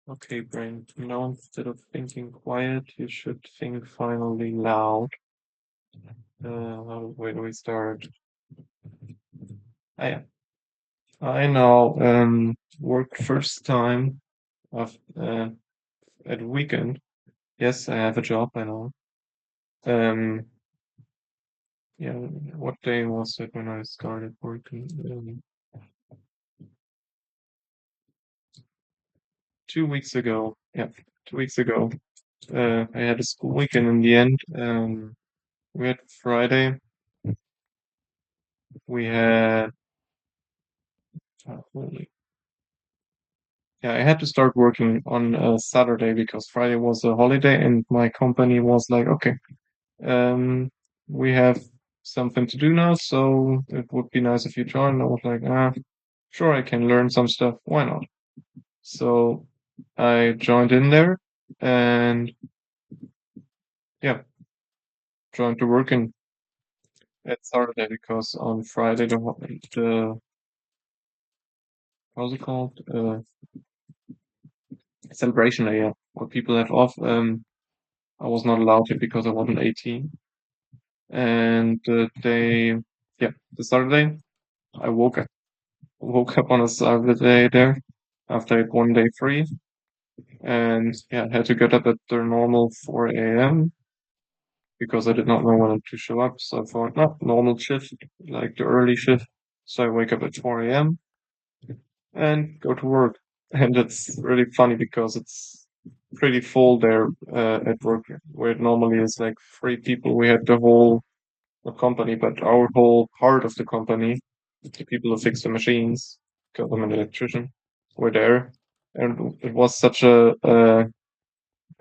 Okay, brain. Now instead of thinking quiet, you should think finally loud. Where do we start? Yeah, I know. Work first time of at weekend. Yes, I have a job. I know. Um, yeah. What day was it when I started working? 2 weeks ago. Yeah, 2 weeks ago. I had a school weekend in the end. We had Friday. We had. Holy. Yeah, I had to start working on Saturday because Friday was a holiday, and my company was like, okay, um, we have something to do now, so it would be nice if you join. And I was like, sure, I can learn some stuff. Why not? So I joined in there and yeah, joined to work in at Saturday because on Friday the how's it called? Celebration day, yeah, where people have off. I was not allowed to because I wasn't 18. And the Saturday, I woke up on a Saturday there after I had one day free, and yeah, I had to get up at the normal 4 a.m. because I did not know when to show up. So I thought, no, normal shift, like the early shift. So I wake up at 4 a.m. and go to work. And it's really funny because it's pretty full there at work, where it normally is like three people. We had the whole not company, but our whole part of the company, the people who fix the machines, because I'm an electrician, were there. And it was such I've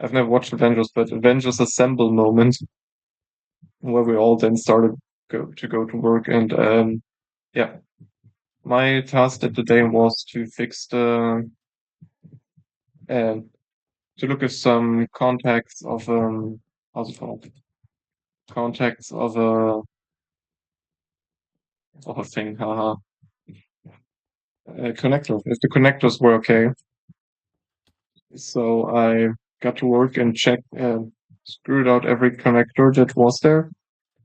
never watched Avengers, but Avengers Assemble moment where we all then started go to work. And yeah, my task at the day was to fix uh, to look at some contacts of how's it called? Contacts of a thing, haha. Connector. If the connectors were okay. So I got to work and checked and screwed out every connector that was there.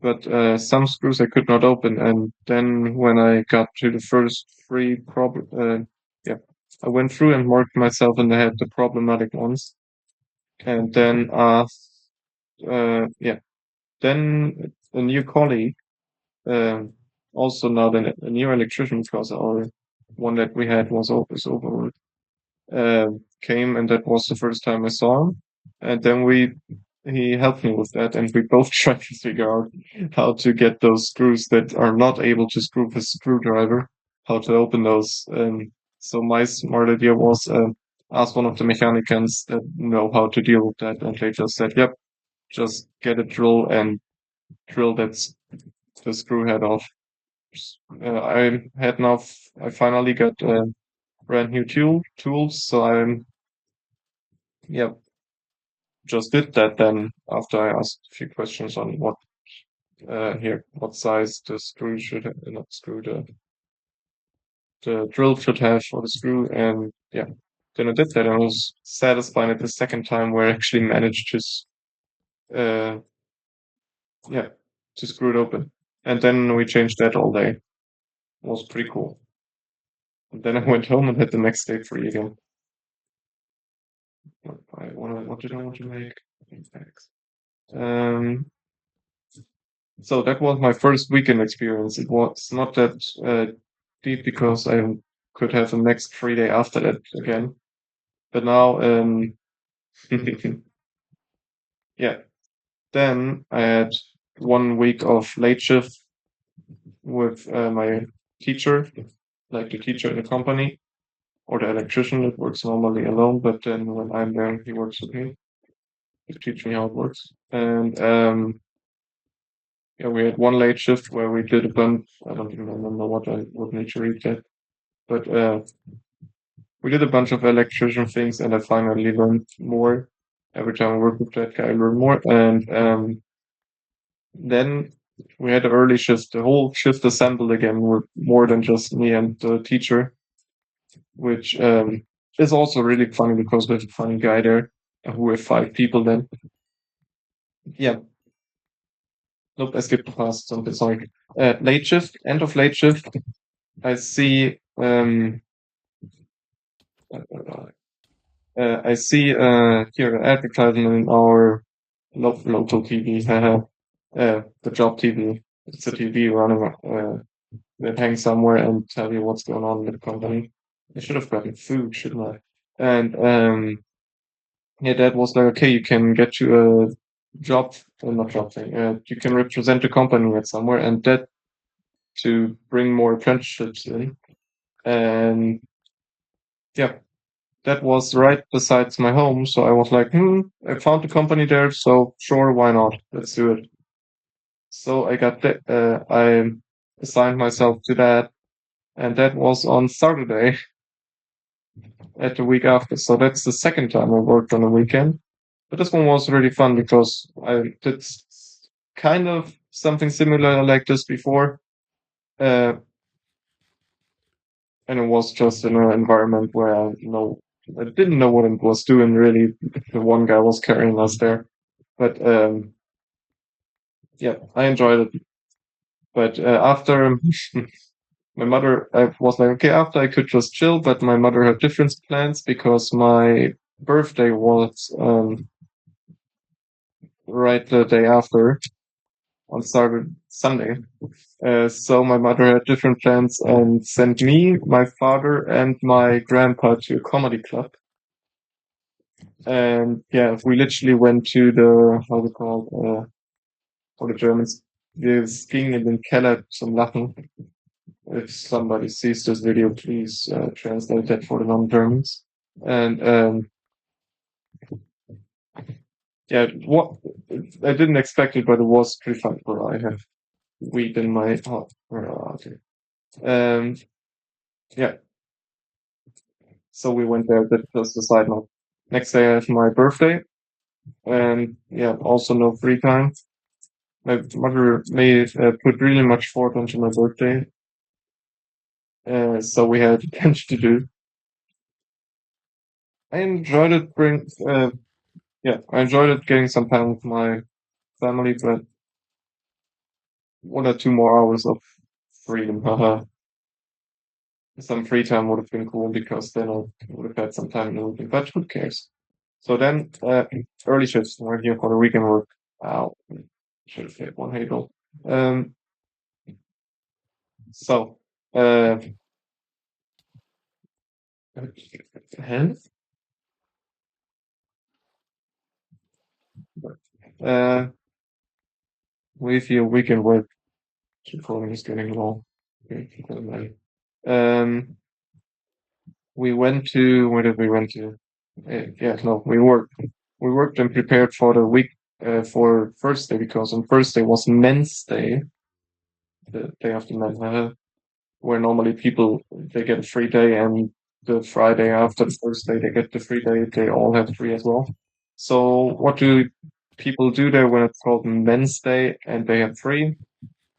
But some screws I could not open. And then when I got to the first three yeah, I went through and marked myself in the head the problematic ones. And then yeah, then a new colleague, um, also not a new electrician because our one that we had was over came, and that was the first time I saw him. And then he helped me with that, and we both tried to figure out how to get those screws that are not able to screw with a screwdriver, how to open those. So my smart idea was ask one of the mechanicians that know how to deal with that, and they just said, "Yep, just get a drill and drill the screw head off." I finally got brand new tools, so I'm yeah just did that then after I asked a few questions on what size the screw should have, not screw, the drill should have for the screw. And yeah, then I did that, and I was satisfied at the second time where I actually managed uh, yeah, to screw it open. And then we changed that all day. It was pretty cool. And then I went home and had the next day free again. What did I want to make? Thanks. Um, So that was my first weekend experience. It was not that deep because I could have the next free day after that again. But now, yeah. Then I had 1 week of late shift with my teacher, like the teacher in the company, or the electrician that works normally alone. But then when I'm there, he works with me to teach me how it works. And yeah, we had one late shift where we did a bunch. I don't even remember what I would need to read that, but we did a bunch of electrician things, and I finally learned more. Every time I work with that guy, I learn more. And then we had an early shift. The whole shift assembled again with more than just me and the teacher, which It's also really funny because there's a funny guy there who with five people then. Yeah, nope, I skipped past something, sorry. Late shift, end of late shift, I see I see here an advertisement in our local TV, the job TV. It's a TV running that hangs somewhere and tell you what's going on with the company. I should have gotten food, shouldn't I? And yeah, that was like, okay, you can get you a job, not job thing. You can represent the company at somewhere, and that to bring more apprenticeships in. And yeah, that was right besides my home. So I was like, I found the company there, so sure, why not? Let's do it. So I assigned myself to that, and that was on Saturday at the week after. So that's the second time I worked on a weekend. But this one was really fun because I did kind of something similar like this before. Uh, and it was just in an environment where I didn't know what it was doing really. The one guy was carrying us there. But yeah, I enjoyed it. But after my mother, I was like, okay, after I could just chill, but my mother had different plans because my birthday was right the day after on Saturday, Sunday. So my mother had different plans and sent me, my father, and my grandpa to a comedy club. And yeah, we literally went to the, how's it called, for the Germans, wir gingen in den Keller zum Lachen. If somebody sees this video, please translate that for the non-Germans. And yeah, what I didn't expect it, but it was pretty fun. Bro, I have weed in my heart. Okay. Um, yeah, so we went there. That just a side note. Next day I have my birthday, and yeah, also no free time. My mother made put really much thought into my birthday, so we had a bunch to do. I enjoyed it. Yeah, I enjoyed it getting some time with my family, but 1 or 2 more hours of freedom. Haha. Some free time would have been cool because then I would have had some time in the weekend, but who cares? So then, early shifts, we're here for the weekend work. Wow, should have hit one halo. Um, so, uh, and, uh, with your weekend work, recording is getting long. Okay, um, we went to, where did we went to? Yeah, no, we worked. We worked and prepared for the week, for first day because on first day was Men's Day, the day after men's, where normally people they get a free day, and the Friday after the first day they get the free day. They all have free as well. So what do people do there when it's called Men's Day and they have free?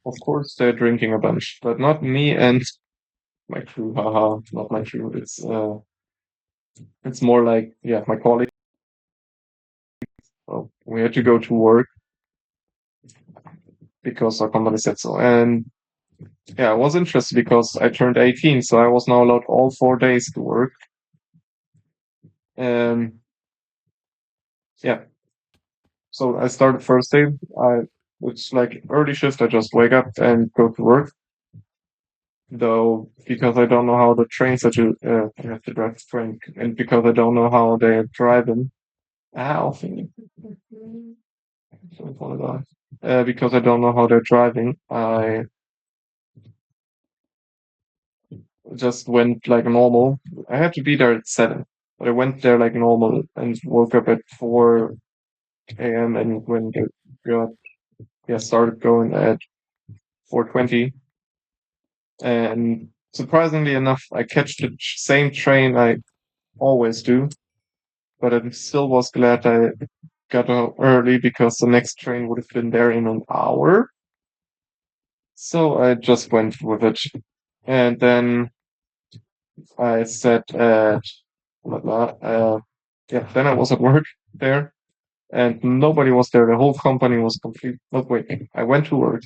Of course, they're drinking a bunch, but not me and my crew. Haha, not my crew. It's more like yeah, my colleague. Well, we had to go to work because our company said so. And yeah, I was interested because I turned 18, so I was now allowed all 4 days to work. And yeah, so I started first day. It's like early shift. I just wake up and go to work. Though because I don't know how the trains are I have to drive the train, and because I don't know how they're driving. Ow, so apologize. Because I don't know how they're driving, I just went like normal. I had to be there at 7, but I went there like normal and woke up at 4 a.m. and when it got started going at 4:20. And surprisingly enough, I catch the same train I always do, but I still was glad I got out early because the next train would have been there in an hour. So I just went with it. And then I sat at blah, blah. Yeah, then I was at work there and nobody was there. The whole company was complete. Not wait, I went to work.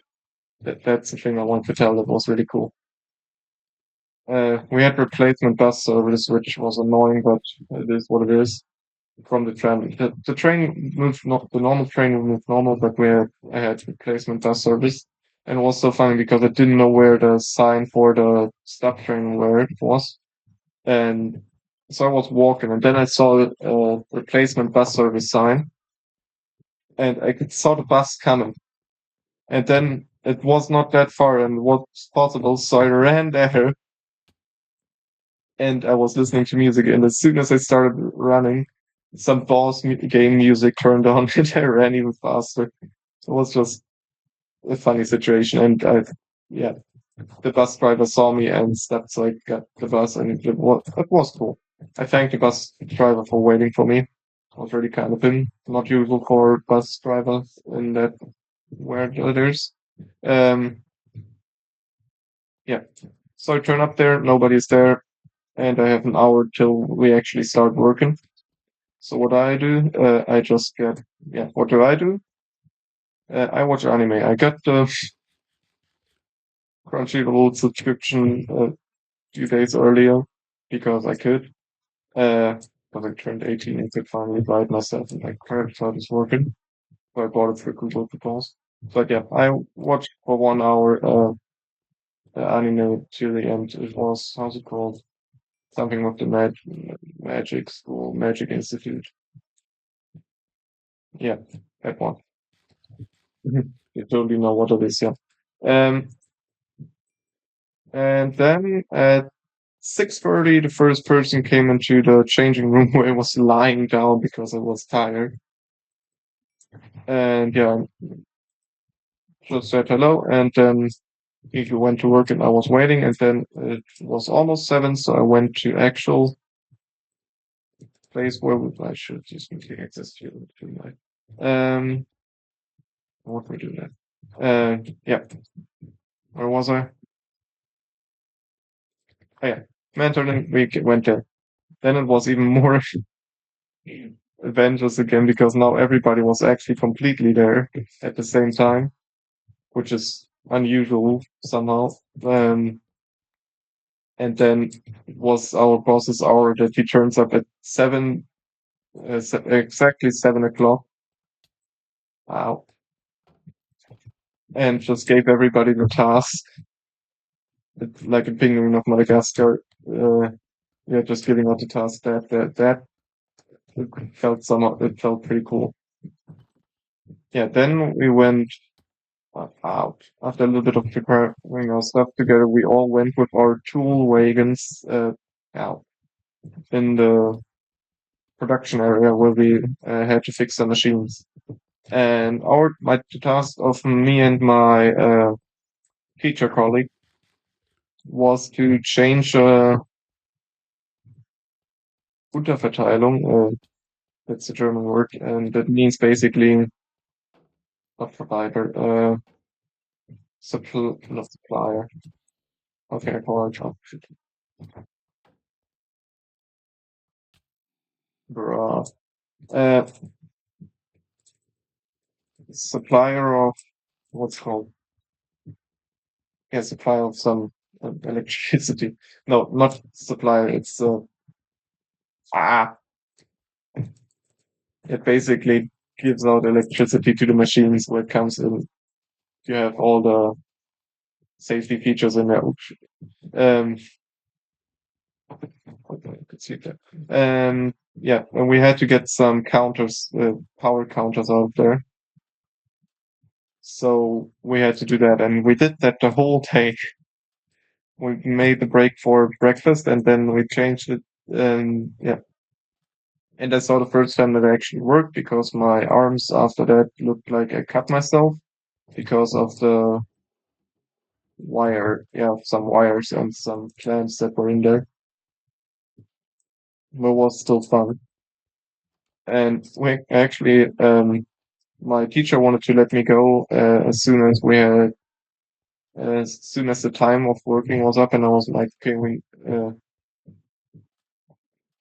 That's the thing I want to tell that was really cool. We had replacement bus service, which was annoying, but it is what it is. From the tram, the train moved not the normal train moved normal, but I had replacement bus service, and it was so funny because I didn't know where the sign for the stop train where it was, and so I was walking, and then I saw a replacement bus service sign, and I could saw the bus coming, and then it was not that far and was possible, so I ran there and I was listening to music. And as soon as I started running, some game music turned on, and I ran even faster. It was just a funny situation. And yeah, the bus driver saw me and stepped, so I got the bus, and it was cool. I thanked the bus driver for waiting for me. It was really kind of him. Not usual for bus drivers in that where there's. Um, yeah. So I turn up there, nobody's there, and I have an hour till we actually start working. So what I do, I just get, yeah, what do I do? I watch anime. I got the Crunchyroll subscription a few days earlier because I could. Because I turned 18 and could finally buy it myself and my credit card is working. So I bought it for Google Pause. But yeah, I watched for 1 hour anime till the end. It was, how's it called? Something with the magic school, magic institute. Yeah, that one. You totally know what it is, yeah. Um, and then at 6:30, the first person came into the changing room where I was lying down because I was tired. And yeah, just said hello. And then he went to work and I was waiting. And then it was almost 7, so I went to actual place where I should use meeting access to my what we do that. Yeah, where was I? Oh yeah, mentoring. We went there. Then it was even more adventurous again because now everybody was actually completely there at the same time, which is unusual somehow. Um, and then it was our boss's hour that he turns up at 7, exactly 7 o'clock. Wow. And just gave everybody the task, like a penguin of Madagascar. Yeah, just giving out the task that it it felt pretty cool. Yeah, then we went out. After a little bit of preparing our stuff together, we all went with our tool wagons out in the production area where we had to fix the machines. And the task of me and my teacher colleague was to change Unterverteilung. That's a German word, and that means basically not provider, not supplier. Okay, I call it. Bruh. Uh, supplier of what's called, yeah, supplier of some electricity. No, not supplier. It's ah, it basically gives out electricity to the machines where it comes in. You have all the safety features in there. Um, okay, I could see that. Yeah, and we had to get some counters, power counters out there. So we had to do that, and we did that the whole day. We made the break for breakfast, and then we changed it. Yeah, and I saw the first time that it actually worked because my arms after that looked like I cut myself because of the some wires and some clamps that were in there. But it was still fun. And we actually, my teacher wanted to let me go as soon as the time of working was up, and I was like, okay,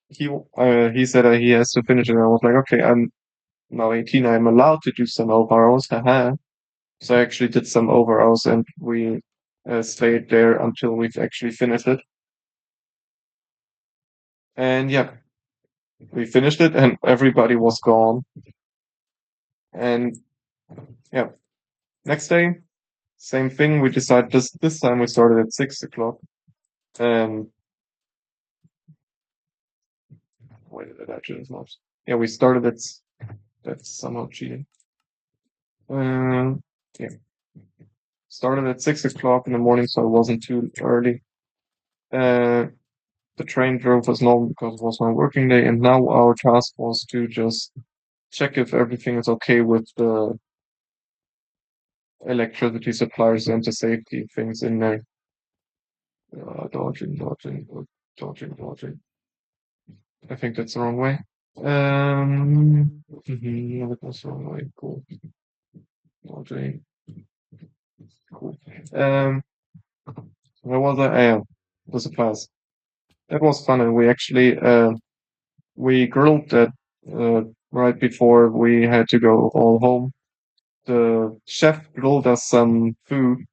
he said that he has to finish it. And I was like, okay, I'm now 18. I'm allowed to do some overalls. Haha. So I actually did some overalls, and we stayed there until we've actually finished it. And yeah, we finished it, and everybody was gone. And yeah, next day, same thing. We decided this time we started at 6 o'clock. And wait, that actually is not. Yeah, we started at. That's somehow cheating. Yeah, started at 6 o'clock in the morning, so it wasn't too early. Uh, the train drove us normal because it was my working day, and now our task was to just check if everything is okay with the electricity suppliers and the safety things in there. Dodging. I think that's the wrong way. That was the wrong way. Cool. Dodging. Cool. Where was I? Yeah, the suppliers. That was fun, and we actually we grilled that right before we had to go all home. The chef grilled us some food.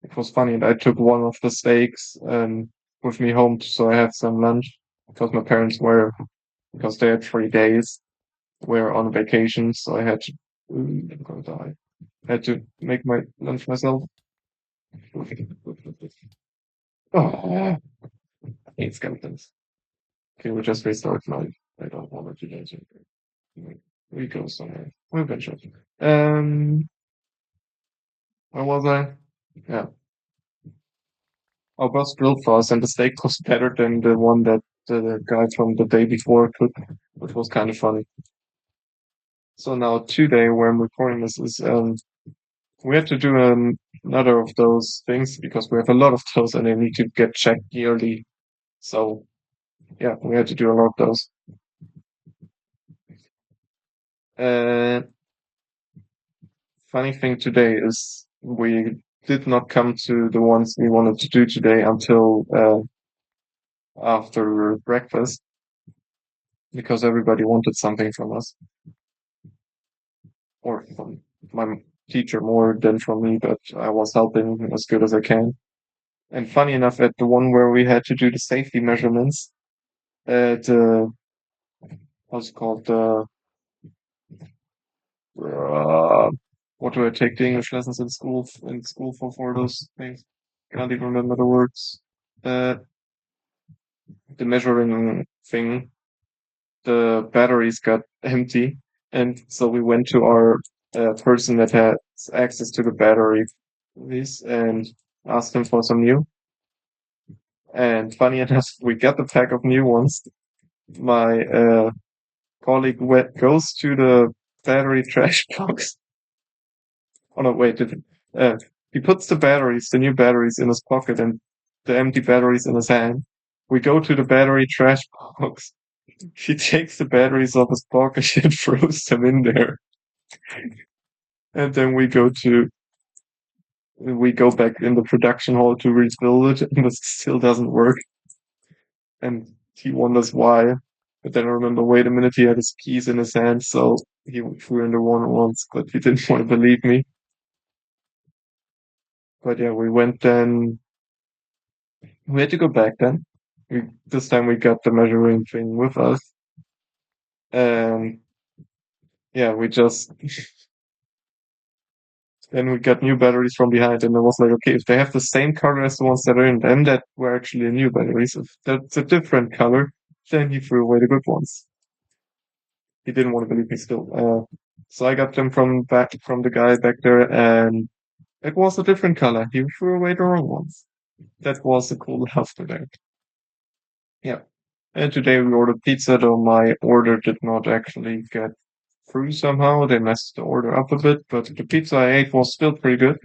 It was funny, and I took one of the steaks with me home so I had some lunch because my parents were because they had 3 days. Were on vacation, so I had to. I'm gonna die. I had to make my lunch myself. Oh, I hate skeletons. Okay, we'll just restart now. I don't want to do that. We go somewhere. We'll venture. Um, where was I? Yeah. Our boss grilled for us, and the steak was better than the one that the guy from the day before cooked, which was kind of funny. So now today, where I'm recording this, is we had to do another of those things because we have a lot of those, and they need to get checked yearly. So yeah, we had to do a lot of those. Uh, funny thing today is we did not come to the ones we wanted to do today until after breakfast because everybody wanted something from us or from my teacher more than from me, but I was helping as good as I can. And funny enough, at the one where we had to do the safety measurements, at what's it called, uh, what do I take the English lessons in school for those things? Can't even remember the words. Uh, the measuring thing, the batteries got empty, and so we went to our person that had access to the batteries and asked him for some new. And funny enough, we got the pack of new ones. My colleague goes to the battery trash box. Oh no, wait, uh, he puts the new batteries in his pocket and the empty batteries in his hand. We go to the battery trash box. He takes the batteries off his pocket and throws them in there. And then we go back in the production hall to rebuild it, and it still doesn't work. And he wonders why. But then I remember, wait a minute, he had his keys in his hand, so he threw in the one once, but he didn't want to believe me. But yeah, we went then. We had to go back then. This time we got the measuring thing with us. And yeah, we just then we got new batteries from behind, and I was like, okay, if they have the same color as the ones that are in, then that were actually new batteries. If that's a different color, then he threw away the good ones. He didn't want to believe me still. So I got them from the guy back there, and it was a different color. He threw away the wrong ones. That was a cool after that. Yeah. And today we ordered pizza, though my order did not actually get through somehow. They messed the order up a bit, but the pizza I ate was still pretty good.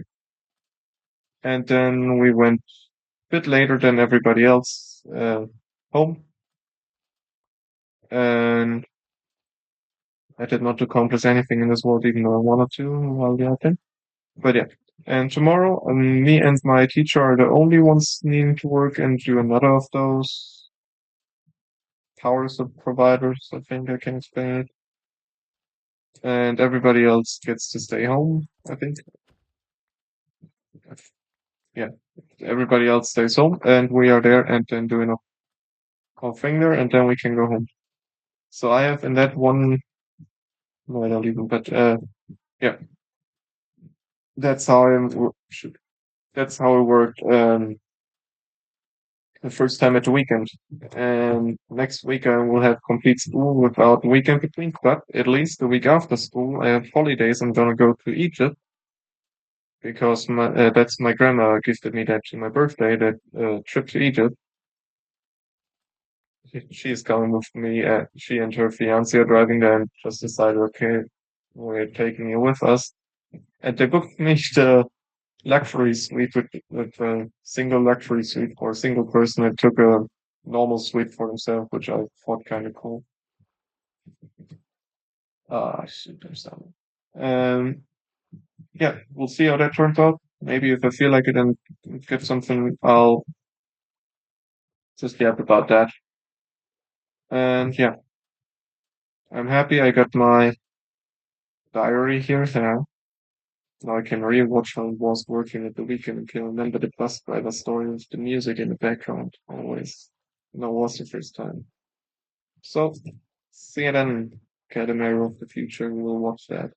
And then we went a bit later than everybody else home. And I did not accomplish anything in this world, even though I wanted to while we had been. But yeah. And tomorrow, me and my teacher are the only ones needing to work and do another of those providers, I think I can explain it. And everybody else gets to stay home, I think. Yeah, everybody else stays home, and we are there and then doing our thing there, and then we can go home. So I have in that one, no, I don't even, but yeah, that's how that's how it worked. The first time at the weekend, and next week I will have complete school without weekend between. But at least the week after school, I have holidays. I'm gonna go to Egypt because my that's my grandma gifted me that to my birthday. That trip to Egypt. She's coming with me. She and her fiance are driving there and just decided, okay, we're taking you with us. And they booked me the luxury suite with a single luxury suite for a single person and took a normal suite for himself, which I thought kind of cool. Shoot, there's that one. Yeah, we'll see how that turns out. Maybe if I feel like it and get something, I'll just yap about that. And yeah, I'm happy I got my diary here now. Now I can rewatch how it was working at the weekend and can remember the bus driver story with the music in the background always. That was the first time. So, see you then, Academy of the Future. We'll watch that.